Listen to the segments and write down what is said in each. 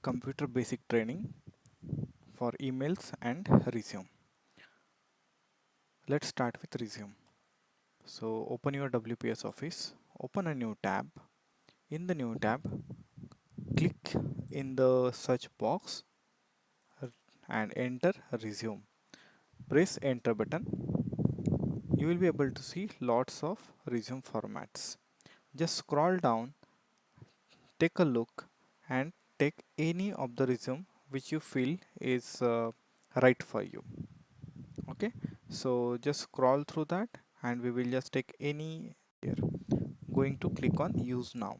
computer basic training for emails and resume. Let's start with resume. So open your WPS office, open a new tab. In the new tab, click in the search box and enter resume. Press enter button. You will be able to see lots of resume formats. Just scroll down, take a look and take any of the resume which you feel is right for you. Okay, so just scroll through that and we will just take any here. Going to click on use now.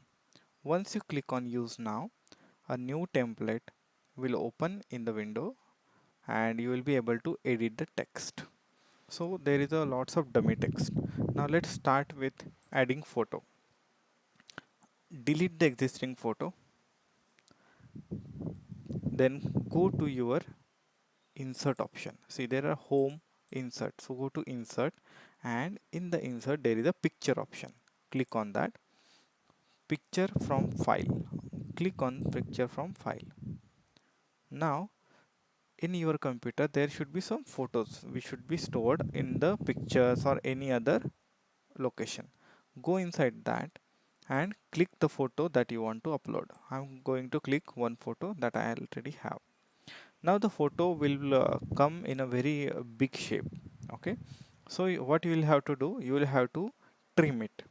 Once you click on use now, a new template will open in the window and you will be able to edit the text. So there is a lots of dummy text. Now let's start with adding photo. Delete the existing photo, then go to your insert option. See, there are home, insert. So go to insert and in the insert there is a picture option. Click on that. Picture from file. Click on picture from file. Now in your computer there should be some photos which should be stored in the pictures or any other location. Go inside that and click the photo that you want to upload. I'm going to click one photo that I already have. Now the photo will come in a very big shape. Okay, so what you will have to do, you will have to trim it.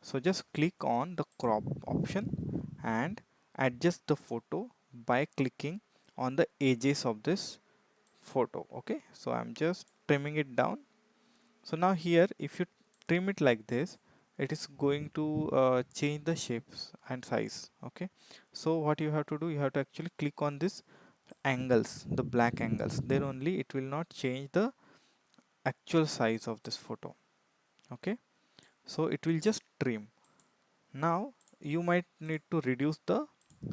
So just click on the crop option and adjust the photo by clicking on the edges of this photo. Okay, so I'm just trimming it down. So now here if you trim it like this, it is going to change the shapes and size. Okay, so what you have to do, you have to actually click on this angles, the black angles, then only it will not change the actual size of this photo. Okay, so it will just trim. Now you might need to reduce the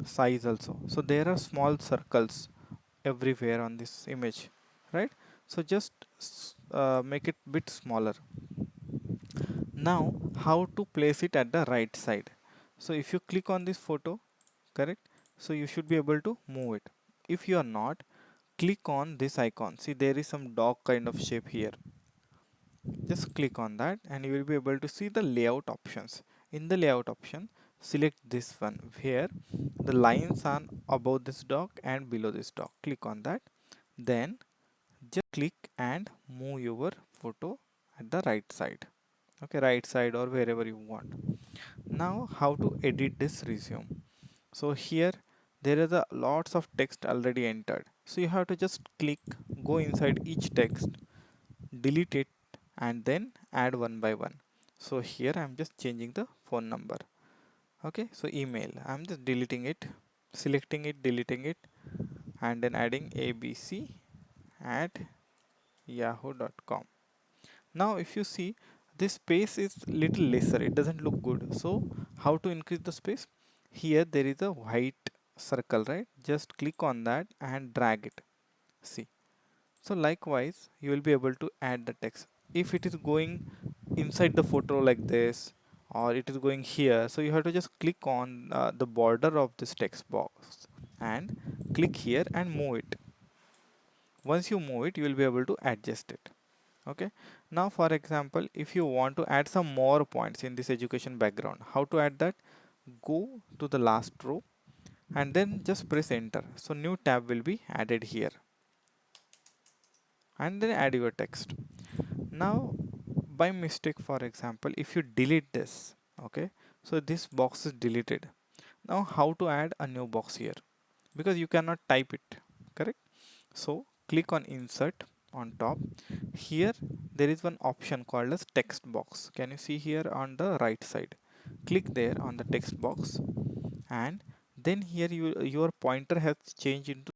size also. So there are small circles everywhere on this image, right? So just make it bit smaller. Now how to place it at the right side? So if you click on this photo, correct, so you should be able to move it. If you are not, click on this icon. See, there is some dog kind of shape here. Just click on that and you will be able to see the layout options. In the layout option, select this one where the lines are above this dog and below this dog. Click on that. Then just click and move your photo at the right side. Okay, right side or wherever you want. Now how to edit this resume? So here there is a lots of text already entered. So you have to just click, go inside each text, delete it and then add one by one. So here I'm just changing the phone number. Okay, so email, I'm just deleting it, selecting it, deleting it and then adding abc@yahoo.com. Now if you see, this space is little lesser, it doesn't look good. So how to increase the space? Here there is a white circle, right? Just click on that and drag it. See, so likewise you will be able to add the text. If it is going inside the photo like this or it is going here, so you have to just click on the border of this text box and click here and move it. Once you move it, you will be able to adjust it. Okay, now for example, if you want to add some more points in this education background, how to add that? Go to the last row and then just press enter. So new tab will be added here and then add your text. Now by mistake, for example, if you delete this, okay, so this box is deleted. Now how to add a new box here? Because you cannot type it, correct? So click on insert on top. Here there is one option called as text box. Can you see here on the right side? Click there on the text box and then here your pointer has changed into,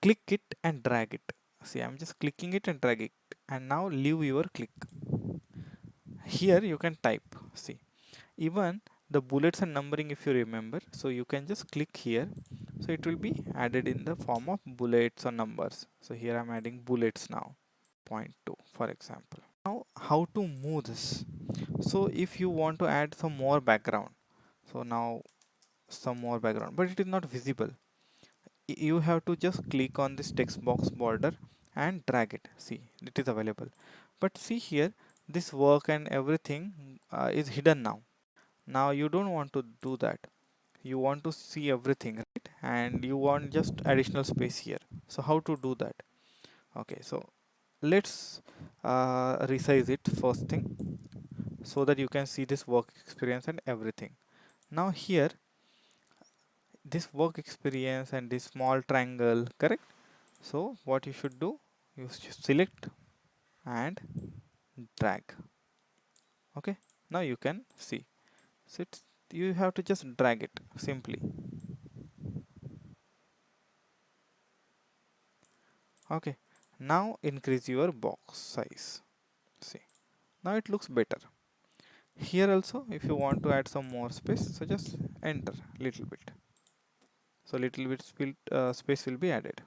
click it and drag it. See, I'm just clicking it and drag it and now leave your click. Here you can type. See, even the bullets and numbering, if you remember, so you can just click here, so it will be added in the form of bullets or numbers. So here I'm adding bullets now, point 2 for example. Now how to move this? So if you want to add some more background, so now some more background but it is not visible, you have to just click on this text box border and drag it. See, it is available. But see here, this work and everything is hidden now. Now you don't want to do that. You want to see everything, right? And you want just additional space here. So how to do that? Okay, so let's resize it first thing, so that you can see this work experience and everything. Now here, this work experience and this small triangle, correct? So what you should do, you select and drag. Okay, now you can see. So you have to just drag it simply. Okay, now increase your box size. See, now it looks better. Here also, if you want to add some more space, so just enter little bit. So little bit space will be added.